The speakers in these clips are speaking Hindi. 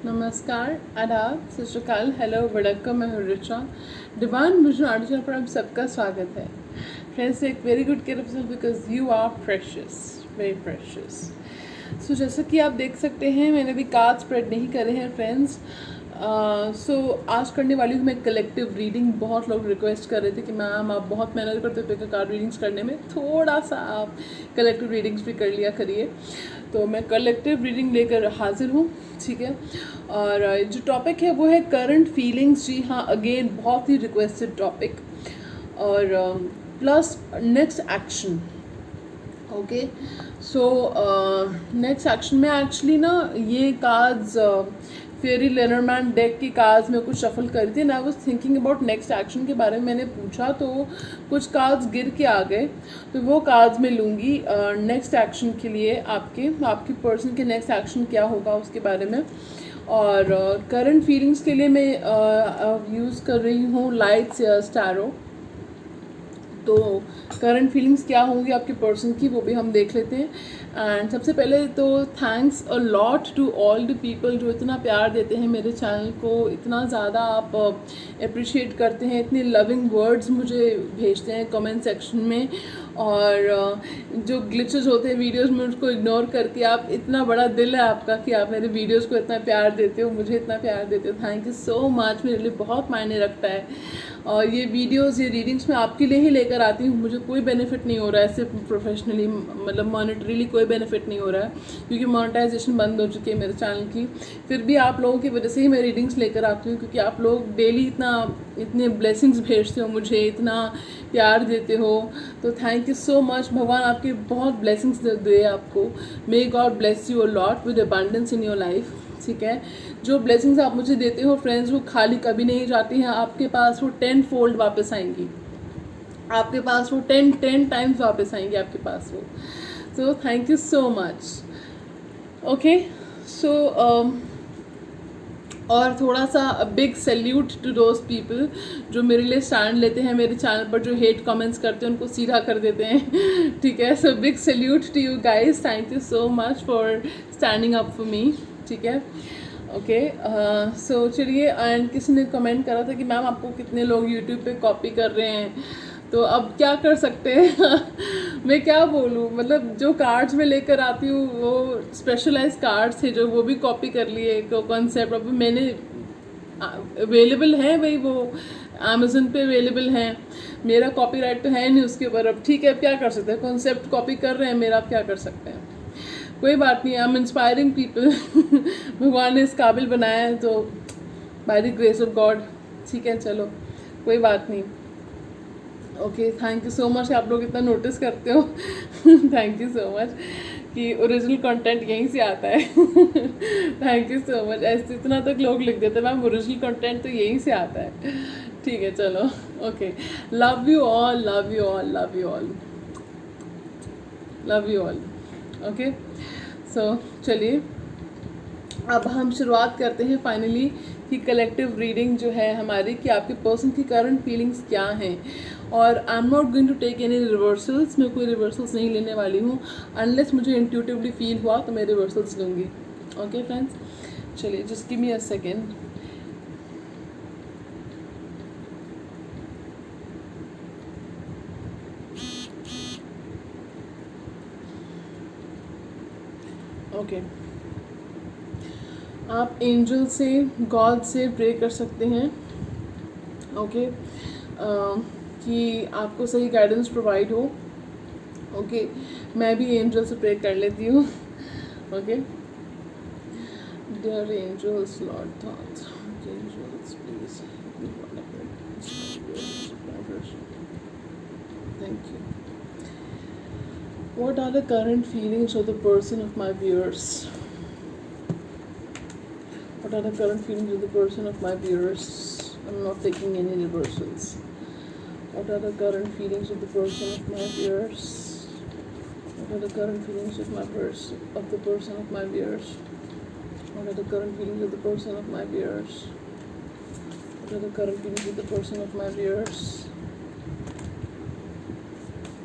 नमस्कार, आदाब, सत श्री अकाल, हेलो, वड़क्कम, मैं हूँ रिचा। डिवाइन विजन आर्टिकल पर आप सबका स्वागत है। फ्रेंड्स, एक very good care of self because you are precious, very precious. So जैसा कि आप देख सकते हैं, मैंने अभी कार्ड स्प्रेड नहीं करे हैं फ्रेंड्स। सो आज करने वाली हूँ मैं कलेक्टिव रीडिंग। बहुत लोग रिक्वेस्ट कर रहे थे कि मैम आप बहुत मेहनत करते हो कार्ड रीडिंग्स करने में, थोड़ा सा आप कलेक्टिव रीडिंग्स भी कर लिया करिए। तो मैं कलेक्टिव रीडिंग लेकर हाजिर हूँ, ठीक है। और जो टॉपिक है वो है करंट फीलिंग्स। जी हाँ, अगेन बहुत ही रिक्वेस्टेड टॉपिक। और plus next action. Okay, so next action में एक्चुअली ना ये कार्ड्स फेरी लेनरमैन डेक की कार्ड्स में कुछ शफल करी थी ना। I was thinking about next action के बारे में मैंने पूछा तो कुछ कार्ड्स गिर के आ गए, तो वो कार्ड्स मैं लूँगी नेक्स्ट एक्शन के लिए। आपकी पर्सन के नेक्स्ट एक्शन क्या होगा उसके बारे में। और करंट फीलिंग्स के लिए मैं यूज़ कर रही हूँ लाइट्स या स्टैरो। तो करंट फीलिंग्स क्या होंगी आपके पर्सन की, वो भी हम देख लेते हैं। एंड सबसे पहले तो thanks a lot to all the people जो इतना प्यार देते हैं मेरे चैनल को, इतना ज़्यादा आप अप्रिशिएट करते हैं, इतने लविंग वर्ड्स मुझे भेजते हैं कमेंट सेक्शन में। और जो ग्लिचेस होते हैं वीडियोस में उसको इग्नोर करके आप, इतना बड़ा दिल है आपका कि आप मेरे वीडियोस को इतना प्यार देते हो, मुझे इतना प्यार देते हो। थैंक यू सो मच, मेरे लिए बहुत मायने रखता है। और ये वीडियोस, ये रीडिंग्स मैं आपके लिए ही लेकर आती हूँ। मुझे कोई बेनिफिट नहीं हो रहा है इससे प्रोफेशनली, मतलब मॉनेटरीली कोई बेनिफिट नहीं हो रहा है, क्योंकि मोनेटाइजेशन बंद हो चुकी है मेरे चैनल की। फिर भी आप लोगों की वजह से ही मैं रीडिंग्स लेकर आती हूँ, क्योंकि आप लोग डेली इतने ब्लेसिंग्स भेजते हो मुझे, इतना प्यार देते हो। तो थैंक यू सो मच। भगवान आपकी बहुत ब्लेसिंग्स दे आपको। May God bless you a lot with abundance in your life, ठीक है। जो ब्लेसिंग्स आप मुझे देते हो फ्रेंड्स, वो खाली कभी नहीं जाती हैं, आपके पास वो 10 फोल्ड वापस आएंगी, आपके पास वो 10 टाइम्स वापस आएंगी आपके पास वो। So thank you so much. Okay, so और थोड़ा सा big salute to those people जो मेरे लिए स्टैंड लेते हैं, मेरे चैनल पर जो हेट कमेंट्स करते हैं उनको सीधा कर देते हैं, ठीक है। So big salute to you guys, thank you so much for standing up for me, ठीक है। ओके, सो चलिए। एंड किसी ने कमेंट करा था कि मैम आपको कितने लोग यूट्यूब पे कॉपी कर रहे हैं, तो अब क्या कर सकते हैं। मैं क्या बोलूँ, मतलब जो कार्ड्स में लेकर आती हूँ वो स्पेशलाइज कार्ड्स थे जो वो भी कॉपी कर लिए कॉन्सेप्ट। अब मैंने अवेलेबल है भाई, वो अमेज़न पे अवेलेबल हैं, मेरा कॉपीराइट तो है नहीं उसके ऊपर। अब ठीक है, अब क्या कर सकते हैं, कॉन्सेप्ट कॉपी कर रहे हैं मेरा, आप क्या कर सकते हैं। कोई बात नहीं, आई एम इंस्पायरिंग पीपल। भगवान ने इस काबिल बनाया है तो by the grace of God, ठीक है। चलो कोई बात नहीं। Okay, thank you so much, आप लोग इतना नोटिस करते हो। थैंक यू सो मच कि ओरिजिनल कंटेंट यहीं से आता है। Thank you so much. ऐसे इतना तक लोग लिख देते हैं मैम ओरिजिनल कंटेंट तो यहीं से आता है, ठीक है। चलो okay, love you all, love you all, love you all, love you all. Okay, so चलिए अब हम शुरुआत करते हैं फाइनली कि कलेक्टिव रीडिंग जो है हमारी, कि आपके पर्सन की करंट फीलिंग्स क्या हैं। और I am not going to take any reversals, मैं कोई रिवर्सल्स नहीं लेने वाली हूँ, अनलेस मुझे इंट्यूटिवली फील हुआ तो मैं रिवर्सल्स लूँगी। ओके फ्रेंड्स, चलिए just give me a second. Okay, आप एंजल से, गॉड से प्रे कर सकते हैं, ओके, कि आपको सही गाइडेंस प्रोवाइड हो। ओके, मैं भी एंजल से प्रे कर लेती हूँ। Okay, dear angels, lord thoughts, angels please, thank you. What are the current feelings of the person of my viewers? What are the current feelings of the person of my viewers? I'm not taking any reversals. What are the current feelings of the person of my viewers? What are the current feelings of the person of my viewers? What are the current feelings of the person of my viewers? What are the current feelings of the person of my viewers?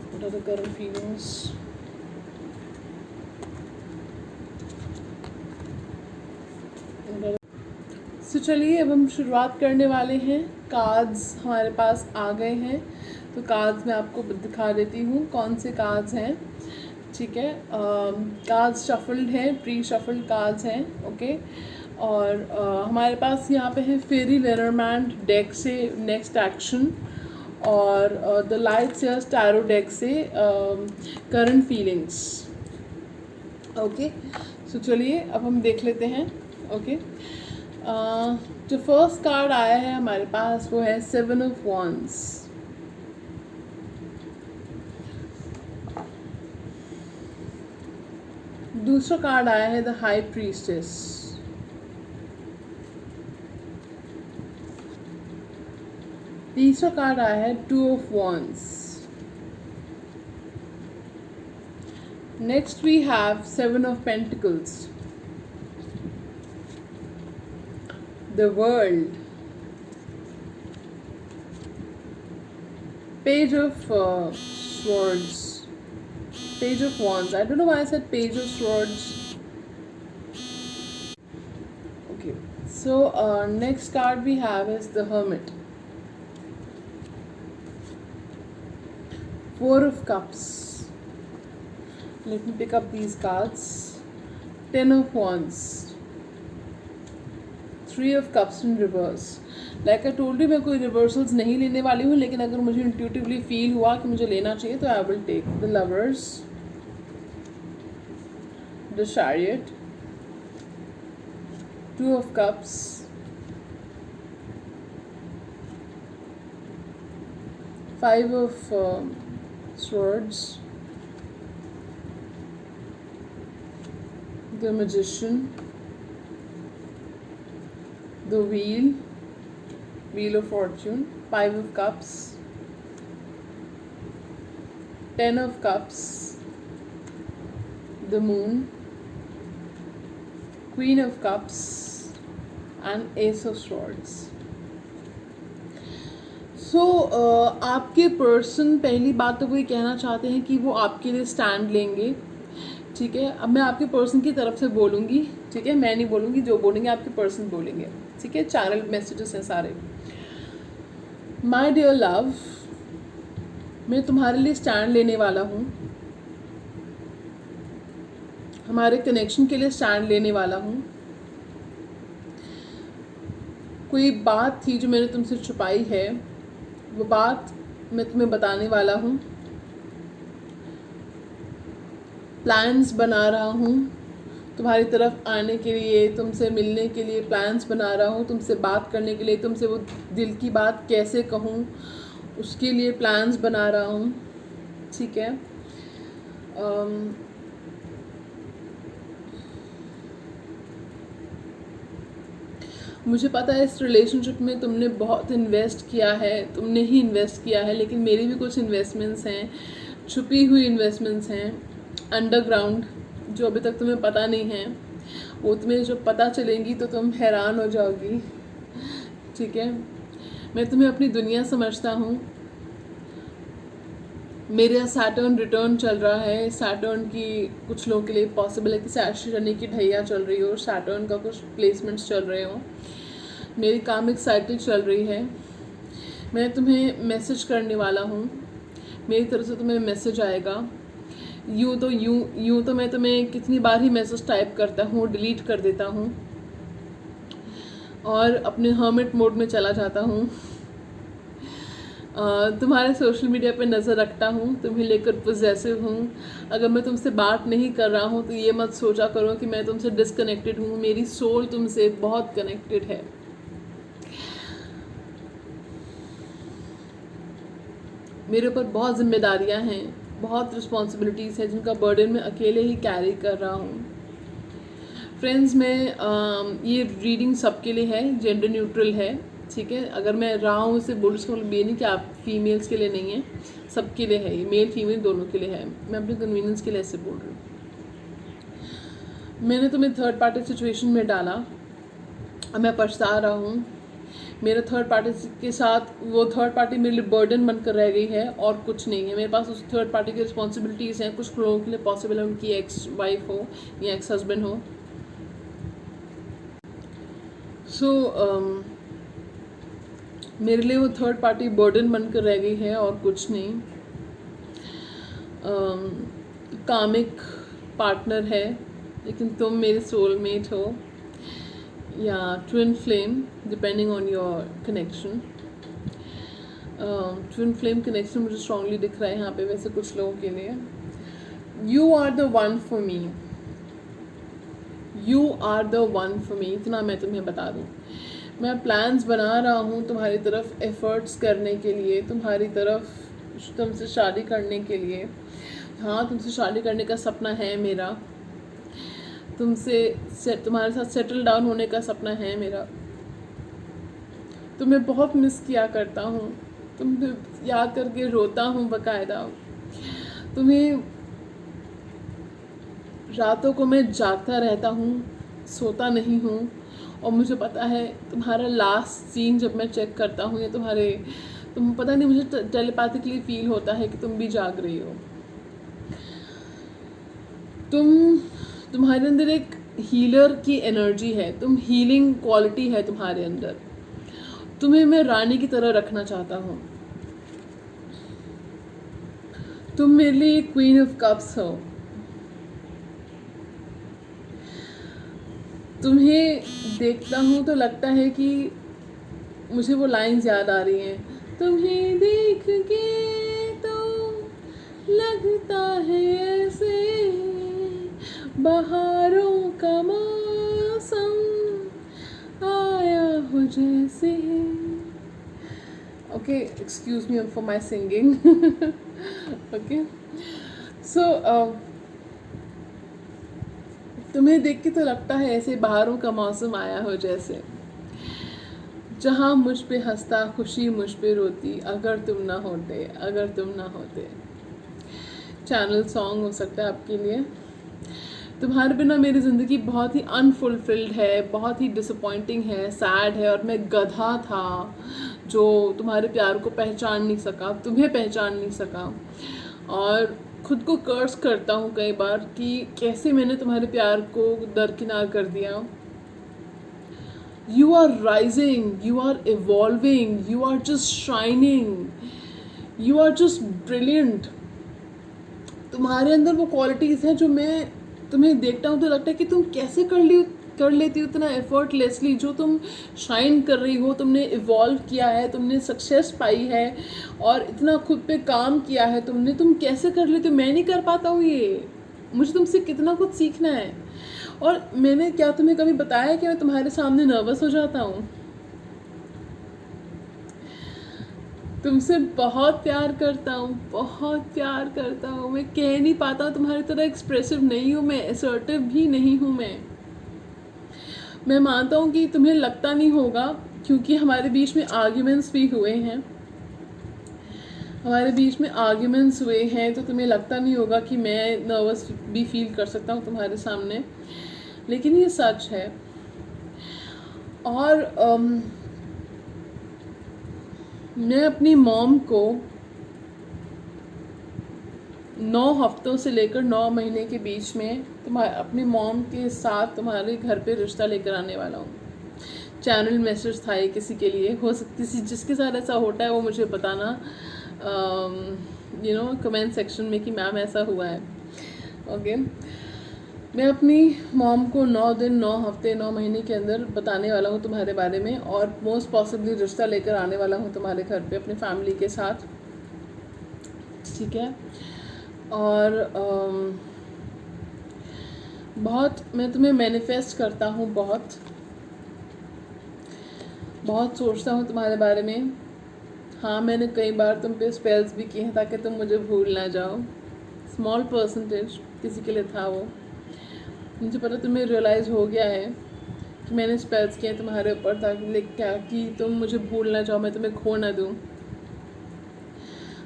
What are the current feelings? चलिए अब हम शुरुआत करने वाले हैं। कार्ड्स हमारे पास आ गए हैं, तो कार्ड्स मैं आपको दिखा देती हूँ कौन से कार्ड्स हैं। ठीक है, कार्ड्स शफल्ड हैं, प्री शफल्ड कार्ड्स हैं। ओके, और हमारे पास यहाँ पे है फेरी लेनरमैन डेक से नेक्स्ट एक्शन, और द लाइट से टैरो डेक से करंट फीलिंग्स। ओके, सो चलिए अब हम देख लेते हैं। ओके, जो फर्स्ट कार्ड आया है हमारे पास वो है 7 ऑफ वॉन्ड्स। दूसरा कार्ड आया है द हाई प्रीस्टेस। तीसरा कार्ड आया है 2 of wands. Next we have 7 of pentacles, the world, page of swords, page of wands. I don't know why I said page of swords. Okay, so next card we have is the hermit, 4 of cups. Let me pick up these cards. 10 of wands, 3 of cups in reverse. Like I told you, मैं कोई रिवर्सल्स नहीं लेने वाली हूँ, लेकिन अगर मुझे इंट्यूटिवली फील हुआ कि मुझे लेना चाहिए तो I will take the lovers, the chariot, 2 of cups, 5 of swords, the magician, the wheel of fortune, 5 of cups, 10 of cups, the moon, queen of cups and ace of swords. So आपके पर्सन पहली बात तो वो ये कहना चाहते हैं कि वो आपके लिए स्टैंड लेंगे। ठीक है, अब मैं आपके पर्सन की तरफ से बोलूँगी। ठीक है, मैं नहीं बोलूँगी, जो बोलेंगे आपके पर्सन बोलेंगे। ठीक है, चैनल मैसेजेस हैं सारे। माई डियर लव, मैं तुम्हारे लिए स्टैंड लेने वाला हूँ, हमारे कनेक्शन के लिए स्टैंड लेने वाला हूँ। कोई बात थी जो मैंने तुमसे छुपाई है, वो बात मैं तुम्हें बताने वाला हूँ। प्लान्स बना रहा हूँ तुम्हारी तरफ आने के लिए, तुमसे मिलने के लिए प्लान्स बना रहा हूँ, तुमसे बात करने के लिए, तुमसे वो दिल की बात कैसे कहूँ उसके लिए प्लान्स बना रहा हूँ। ठीक है, मुझे पता है इस रिलेशनशिप में तुमने बहुत इन्वेस्ट किया है, तुमने ही इन्वेस्ट किया है, लेकिन मेरी भी कुछ इन्वेस्टमेंट्स हैं, छुपी हुई इन्वेस्टमेंट्स हैं अंडरग्राउंड, जो अभी तक तुम्हें पता नहीं है। वो तुम्हें जब पता चलेंगी तो तुम हैरान हो जाओगी। ठीक है, मैं तुम्हें अपनी दुनिया समझता हूँ। मेरा सैटर्न रिटर्न चल रहा है। सैटर्न की कुछ लोगों के लिए पॉसिबल है कि शनि की ढैया चल रही हो, सैटर्न का कुछ प्लेसमेंट्स चल रहे हो, मेरी कामिक साइकिल चल रही है। मैं तुम्हें मैसेज करने वाला हूँ, मेरी तरफ से तुम्हें मैसेज आएगा। यूँ तो मैं तुम्हें कितनी बार ही मैसेज टाइप करता हूँ, डिलीट कर देता हूँ और अपने हर्मिट मोड में चला जाता हूँ। तुम्हारे सोशल मीडिया पे नज़र रखता हूँ, तुम्हें लेकर पॉजेसिव हूँ। अगर मैं तुमसे बात नहीं कर रहा हूँ तो ये मत सोचा करो कि मैं तुमसे डिसकनेक्टेड हूँ। मेरी सोल तुमसे बहुत कनेक्टेड है। मेरे ऊपर बहुत जिम्मेदारियाँ हैं, बहुत रिस्पॉन्सिबिलिटीज़ हैं जिनका बर्डन मैं अकेले ही कैरी कर रहा हूँ। फ्रेंड्स, मैं ये रीडिंग सबके लिए है, जेंडर न्यूट्रल है। ठीक है, अगर मैं रहा हूँ इसे बोल इसका मतलब ये नहीं कि आप फीमेल्स के लिए नहीं है, सबके लिए है, ये मेल फीमेल दोनों के लिए है। मैं अपने कन्वीनियंस के लिए ऐसे बोल रही हूँ। मैंने तुम्हें थर्ड पार्टी सिचुएशन में डाला, अब मैं पछता रहा हूँ। मेरे थर्ड पार्टी के साथ वो थर्ड पार्टी मेरे लिए बर्डन बनकर रह गई है और कुछ नहीं है। मेरे पास उस थर्ड पार्टी की रिस्पॉन्सिबिलिटीज़ हैं। कुछ लोगों के लिए पॉसिबल है उनकी एक्स वाइफ हो या एक्स हस्बैंड हो। सो मेरे लिए वो थर्ड पार्टी बर्डन बनकर रह गई है और कुछ नहीं. कामिक पार्टनर है, लेकिन तुम मेरे सोलमेट हो या twin flame, depending on your connection. Twin flame connection मुझे स्ट्रांगली दिख रहा है यहाँ पे वैसे कुछ लोगों के लिए. You are the one for me, you are the one for me, इतना मैं तुम्हें बता दूँ. मैं प्लान्स बना रहा हूँ तुम्हारी तरफ एफर्ट्स करने के लिए, तुम्हारी तरफ तुमसे शादी करने के लिए. हाँ, तुमसे शादी करने का सपना है मेरा, तुम्हारे साथ सेटल डाउन होने का सपना है मेरा. तुम्हें बहुत मिस किया करता हूँ, तुम्हें याद करके रोता हूँ बकायदा. तुम्हें रातों को मैं जागता रहता हूँ, सोता नहीं हूँ. और मुझे पता है तुम्हारा लास्ट सीन जब मैं चेक करता हूँ या तुम पता नहीं, मुझे टेलीपैथिकली फील होता है कि तुम भी जाग रही हो. तुम्हारे अंदर एक हीलर की एनर्जी है, तुम हीलिंग क्वालिटी है तुम्हारे अंदर. तुम्हें मैं रानी की तरह रखना चाहता हूँ. तुम मेरे लिए क्वीन ऑफ कप्स हो. तुम्हें देखता हूँ तो लगता है कि मुझे वो लाइन्स याद आ रही हैं. तुम्हें देख के तो लगता है ऐसे बहारों का मौसम आया हो जैसे. Okay, excuse me for my singing. Okay, so तुम्हें देख के तो लगता है ऐसे बहारों का मौसम आया हो जैसे, जहाँ मुझ पे हंसता खुशी मुझ पे रोती, अगर तुम ना होते, अगर तुम ना होते. चैनल सॉन्ग हो सकता है आपके लिए. तुम्हारे बिना मेरी ज़िंदगी बहुत ही अनफुलफिल्ड है, बहुत ही डिसअपॉइंटिंग है, सैड है. और मैं गधा था जो तुम्हारे प्यार को पहचान नहीं सका, तुम्हें पहचान नहीं सका. और खुद को कर्स करता हूँ कई बार कि कैसे मैंने तुम्हारे प्यार को दरकिनार कर दिया. You are rising, you are evolving, you are just shining, you are just brilliant. तुम्हारे अंदर वो क्वालिटीज़ हैं जो मैं तुम्हें देखता हूँ तो लगता है कि तुम कैसे कर लेती हो इतना एफर्टलेसली. जो तुम शाइन कर रही हो, तुमने इवॉल्व किया है, तुमने सक्सेस पाई है और इतना खुद पे काम किया है तुम कैसे कर लेते हो. मैं नहीं कर पाता हूँ ये. मुझे तुमसे कितना कुछ सीखना है. और मैंने क्या तुम्हें कभी बताया कि मैं तुम्हारे सामने नर्वस हो जाता हूँ. तुमसे बहुत प्यार करता हूँ, बहुत प्यार करता हूँ. मैं कह नहीं पाता हूँ, तुम्हारी तरह एक्सप्रेसिव नहीं हूँ मैं, असर्टिव भी नहीं हूँ मैं मानता हूँ कि तुम्हें लगता नहीं होगा क्योंकि हमारे बीच में आर्ग्यूमेंट्स भी हुए हैं, हमारे बीच में आर्ग्यूमेंट्स हुए हैं तो तुम्हें लगता नहीं होगा कि मैं नर्वस भी फील कर सकता हूँ तुम्हारे सामने. लेकिन ये सच है. और मैं अपनी मॉम को 9 हफ्तों से लेकर 9 महीने के बीच में अपनी मॉम के साथ तुम्हारे घर पे रिश्ता लेकर आने वाला हूँ. चैनल मैसेज था ये किसी के लिए, हो सकती किसी जिसके साथ ऐसा होता है वो मुझे बताना कमेंट सेक्शन में कि मैम ऐसा हुआ है. ओके, मैं अपनी मॉम को 9 दिन 9 हफ्ते 9 महीने के अंदर बताने वाला हूँ तुम्हारे बारे में और मोस्ट पॉसिबली रिश्ता लेकर आने वाला हूँ तुम्हारे घर पे अपनी फैमिली के साथ. ठीक है. और बहुत मैं तुम्हें मैनिफेस्ट करता हूँ, बहुत बहुत सोचता हूँ तुम्हारे बारे में. हाँ, मैंने कई बार तुम पे स्पेल्स भी किए हैं ताकि तुम मुझे भूल ना जाओ. स्मॉल परसेंटेज किसी के लिए था वो. मुझे पता तुम्हें रियलाइज़ हो गया है कि मैंने स्पेल्स किए तुम्हारे ऊपर ताकि क्या कि तुम मुझे भूल ना जाओ, मैं तुम्हें खो ना दूँ.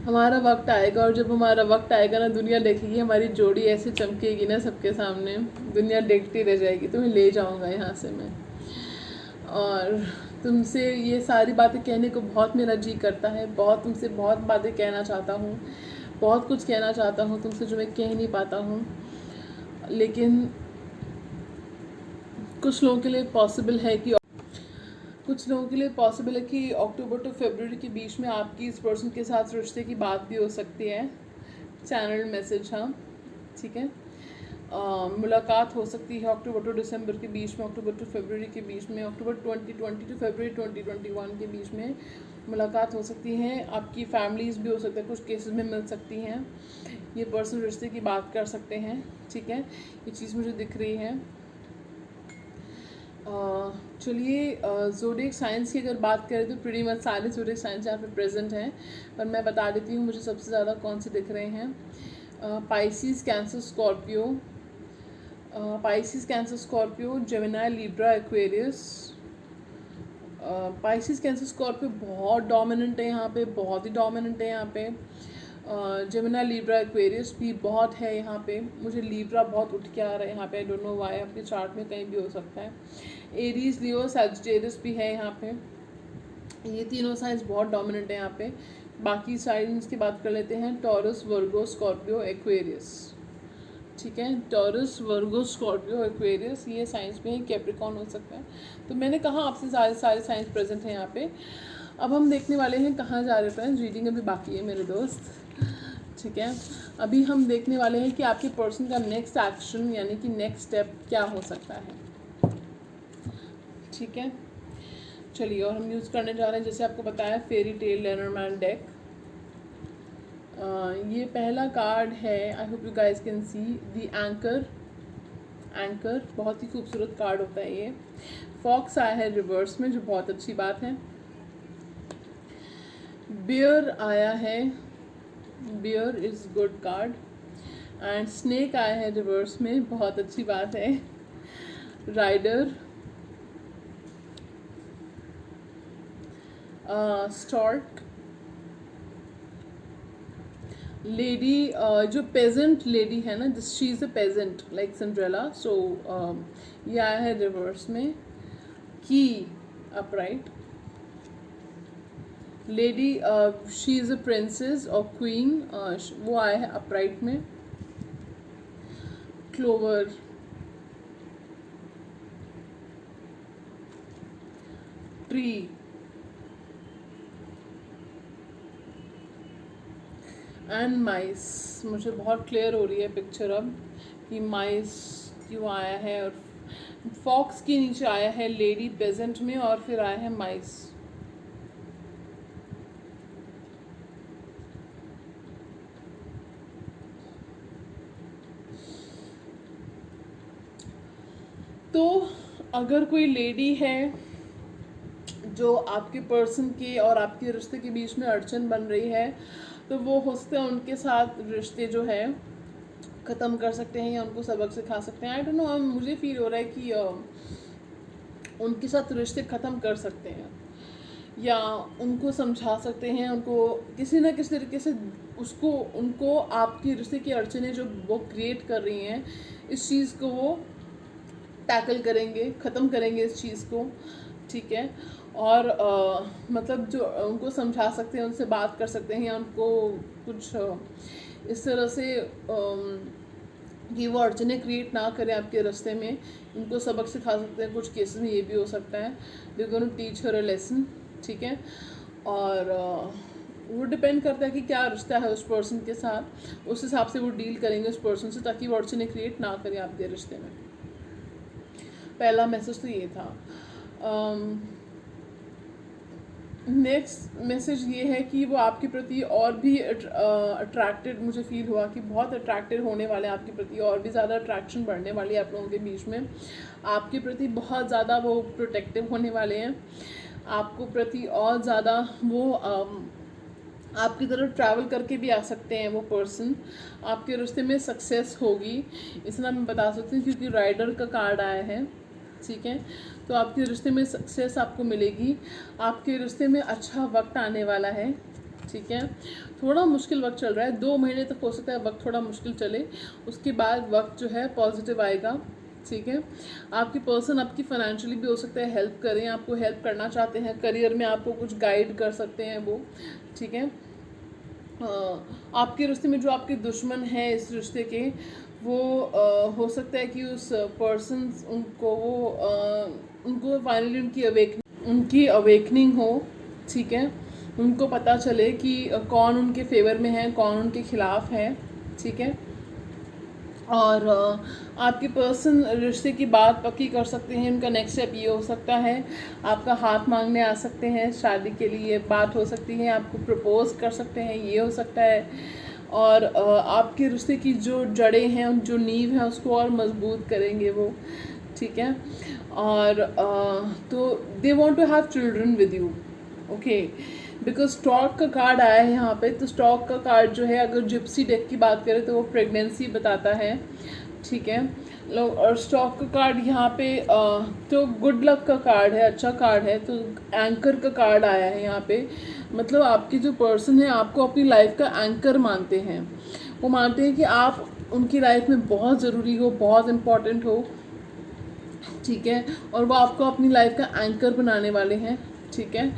हमारा वक्त आएगा और जब हमारा वक्त आएगा ना, दुनिया देखेगी हमारी जोड़ी ऐसे चमकेगी ना सबके सामने, दुनिया देखती रह जाएगी. तुम्हें ले जाऊँगा यहाँ से मैं. और तुमसे ये सारी बातें कहने को बहुत मेरा जी करता है. बहुत तुमसे बहुत बातें कहना चाहता हूँ, बहुत कुछ कहना चाहता हूँ तुमसे जो मैं कह नहीं पाता हूँ. लेकिन कुछ लोगों के लिए पॉसिबल है कि कुछ लोगों के लिए पॉसिबल है कि अक्टूबर टू फरवरी के बीच में आपकी इस पर्सन के साथ रिश्ते की बात भी हो सकती है। चैनल मैसेज, हाँ ठीक है। मुलाकात हो सकती है अक्टूबर टू दिसंबर के बीच में, अक्टूबर टू फरवरी के बीच में, अक्टूबर 2020 टू फरवरी 2021 के बीच में मुलाकात हो सकती है। आपकी फैमिलीज़ भी हो सकता है, कुछ केसेस में मिल सकती हैं। ये पर्सन रिश्ते की बात कर सकते हैं, ठीक है। ये चीज़ मुझे दिख रही है। चलिए ज़ोडिएक साइंस की अगर बात करें तो प्रीटी मच सारे ज़ोडिएक साइंस यहाँ पे प्रेजेंट हैं, पर मैं बता देती हूँ मुझे सबसे ज़्यादा कौन से दिख रहे हैं। Pisces, cancer, Scorpio, Pisces, cancer, Scorpio, Gemini, Libra, Aquarius. Pisces, cancer, Scorpio बहुत डोमिनेंट है यहाँ पे, बहुत ही डोमिनेंट है यहाँ पे। जेमिनी, लिब्रा, एक्वेरियस भी बहुत है यहाँ पे। मुझे लिब्रा बहुत उठ के आ रहा है यहाँ पे, आई डोंट नो व्हाई, आपके चार्ट में कहीं भी हो सकता है। एरीज, लियो, सैजिटेरियस भी है यहाँ पे। ये तीनों साइंस बहुत डोमिनेंट है यहाँ पे। बाकी साइंस की बात कर लेते हैं। टॉरस, वर्गो, स्कॉर्पियो, एक्वेरियस, ठीक है। टॉरस, वर्गो, स्कॉर्पियो, एक्वेरियस ये साइंस में, कैप्रिकॉन हो सकता है। तो मैंने कहा आपसे सारे साइंस प्रेजेंट हैं यहाँ पे। अब हम देखने वाले हैं कहाँ जा रहे हैं फ्रेंड्स, रीडिंग अभी बाकी है मेरे दोस्त, ठीक है। अभी हम देखने वाले हैं कि आपके पर्सन का नेक्स्ट एक्शन यानी कि नेक्स्ट स्टेप क्या हो सकता है, ठीक है। चलिए, और हम यूज़ करने जा रहे हैं जैसे आपको बताया फेरी टेल लेनरमैन डेक। ये पहला कार्ड है, I hope you guys can see the anchor. Anchor बहुत ही खूबसूरत कार्ड होता है ये। फॉक्स आया है रिवर्स में, जो बहुत अच्छी बात है। बियर आया है, bear is good card. And snake आया है रिवर्स में, बहुत अच्छी बात है। राइडर, स्टॉर्क, लेडी, जो पेजेंट लेडी है ना, this she is a pageant like Cinderella, so ये आया है रिवर्स में। Key upright, lady, she is a princess और क्वीन, वो आया है अपराइट में। Clover, tree, and mice. मुझे बहुत क्लियर हो रही है पिक्चर अब कि माइस क्यों आया है, और फॉक्स के नीचे आया है लेडी पेजेंट में, और फिर आया है माइस। तो अगर कोई लेडी है जो आपके पर्सन के और आपके रिश्ते के बीच में अड़चन बन रही है, तो वो हो सकता है उनके साथ रिश्ते जो है ख़त्म कर सकते हैं या उनको सबक सिखा सकते हैं। आई डोंट नो, मुझे फील हो रहा है कि उनके साथ रिश्ते ख़त्म कर सकते हैं या उनको समझा सकते हैं, उनको किसी ना किसी तरीके से उसको उनको आपके रिश्ते की अड़चनें जो वो क्रिएट कर रही हैं, इस चीज़ को वो टैकल करेंगे, ख़त्म करेंगे इस चीज़ को, ठीक है। और मतलब जो उनको समझा सकते हैं, उनसे बात कर सकते हैं, या उनको कुछ इस तरह से कि वो अड़चने क्रिएट ना करें आपके रास्ते में, उनको सबक सिखा सकते हैं। कुछ केसेस में ये भी हो सकता है they gonna teach her a lesson, ठीक है। और वो डिपेंड करता है कि क्या रिश्ता है उस पर्सन के साथ, उस हिसाब से वो डील करेंगे उस पर्सन से, ताकि वो अड़चने क्रिएट ना करें आपके रिश्ते में। पहला मैसेज तो ये था। नेक्स्ट मैसेज ये है कि वो आपके प्रति और भी अट्रैक्टेड, मुझे फील हुआ कि बहुत अट्रैक्टेड होने वाले हैं आपके प्रति, और भी ज़्यादा अट्रैक्शन बढ़ने वाली है आप लोगों के बीच में। आपके प्रति बहुत ज़्यादा वो प्रोटेक्टिव होने वाले हैं, आपको प्रति और ज़्यादा वो आपकी तरफ ट्रैवल करके भी आ सकते हैं वो पर्सन। आपके रिश्ते में सक्सेस होगी, इतना मैं बता सकती हूँ, क्योंकि राइडर का कार्ड आया है, ठीक है। तो आपके रिश्ते में सक्सेस आपको मिलेगी, आपके रिश्ते में अच्छा वक्त आने वाला है, ठीक है। थोड़ा मुश्किल वक्त चल रहा है, 2 महीने तक हो सकता है वक्त थोड़ा मुश्किल चले, उसके बाद वक्त जो है पॉजिटिव आएगा, ठीक है। आपकी पर्सन आपकी फाइनेंशियली भी हो सकता है हेल्प करें, आपको हेल्प करना चाहते हैं, करियर में आपको कुछ गाइड कर सकते हैं वो, ठीक है। आपके रिश्ते में जो आपके दुश्मन हैं इस रिश्ते के, वो हो सकता है कि उस पर्सन उनको फाइनली उनकी अवेकनिंग उनकी अवेकनिंग हो, ठीक है, उनको पता चले कि कौन उनके फेवर में है, कौन उनके खिलाफ है, ठीक है। और आपके पर्सन रिश्ते की बात पक्की कर सकते हैं। उनका नेक्स्ट स्टेप ये हो सकता है, आपका हाथ मांगने आ सकते हैं, शादी के लिए बात हो सकती है, आपको प्रपोज कर सकते हैं, ये हो सकता है। और आपके रिश्ते की जो जड़ें हैं, जो नींव है, उसको और मजबूत करेंगे वो, ठीक है। और तो they want to have children with you, okay. Because stock का कार्ड आया है यहाँ पे, तो स्टॉक का कार्ड जो है, अगर जिप्सी डेक की बात करें तो वो प्रेगनेंसी बताता है, ठीक है। और स्टॉक का कार्ड यहाँ पे तो गुड लक का कार्ड है, अच्छा कार्ड है। तो एंकर का कार्ड आया है यहाँ पे, मतलब आपके जो पर्सन है आपको अपनी लाइफ का एंकर मानते हैं। वो मानते हैं कि आप उनकी लाइफ में बहुत ज़रूरी हो, बहुत इम्पॉर्टेंट हो, ठीक है। और वो आपको अपनी लाइफ का एंकर बनाने वाले हैं, ठीक है।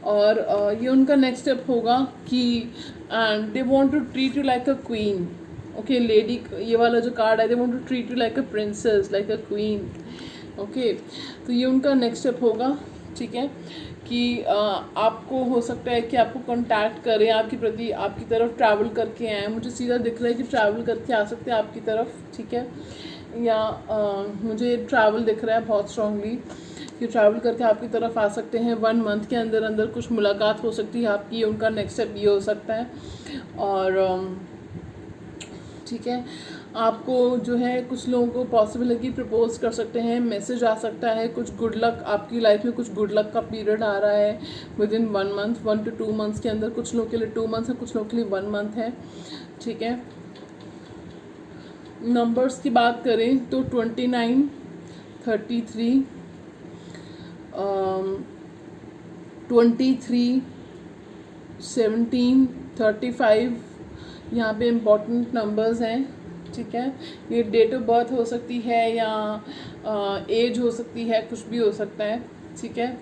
और ये उनका नेक्स्ट स्टेप होगा कि they want to treat you like a queen, okay. Lady, ये वाला जो कार्ड है, they want to treat you like a princess, like a queen, okay. तो ये उनका नेक्स्ट स्टेप होगा, ठीक है। कि आपको हो सकता है कि आपको कांटेक्ट करें, आपके प्रति, आपकी तरफ ट्रैवल करके आए। मुझे सीधा दिख रहा है कि ट्रैवल करके आ सकते हैं आपकी तरफ, ठीक है। या मुझे ट्रैवल दिख रहा है बहुत स्ट्रांगली कि ट्रैवल करके आपकी तरफ आ सकते हैं। 1 मंथ के अंदर अंदर कुछ मुलाकात हो सकती है आपकी, उनका नेक्स्ट स्टेप ये हो सकता है। और ठीक है, आपको जो है कुछ लोगों को पॉसिबल है कि प्रपोज कर सकते हैं, मैसेज आ सकता है, कुछ गुड लक आपकी लाइफ में, कुछ गुड लक का पीरियड आ रहा है with in 1 month, 1 to 2 months के अंदर। कुछ लोगों के लिए 2 मंथ्स है, कुछ लोगों के लिए 1 मंथ है, ठीक है। नंबर्स की बात करें तो 29, 33, 23, 17, 35 यहाँ पे इम्पोर्टेंट नंबर्स हैं, ठीक है। ये डेट ऑफ बर्थ हो सकती है या एज हो सकती है, कुछ भी हो सकता है, ठीक है।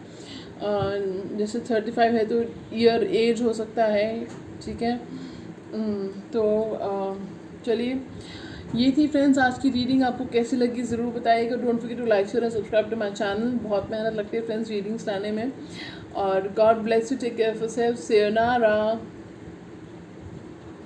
जैसे 35 है तो ईयर, एज हो सकता है, ठीक है। तो चलिए, ये थी फ्रेंड्स आज की रीडिंग। आपको कैसी लगी ज़रूर बताइएगा। Don't forget to like, share and subscribe to my channel. बहुत मेहनत लगती है फ्रेंड्स रीडिंग्स लाने में। और God bless you, take care of yourself, sayonara।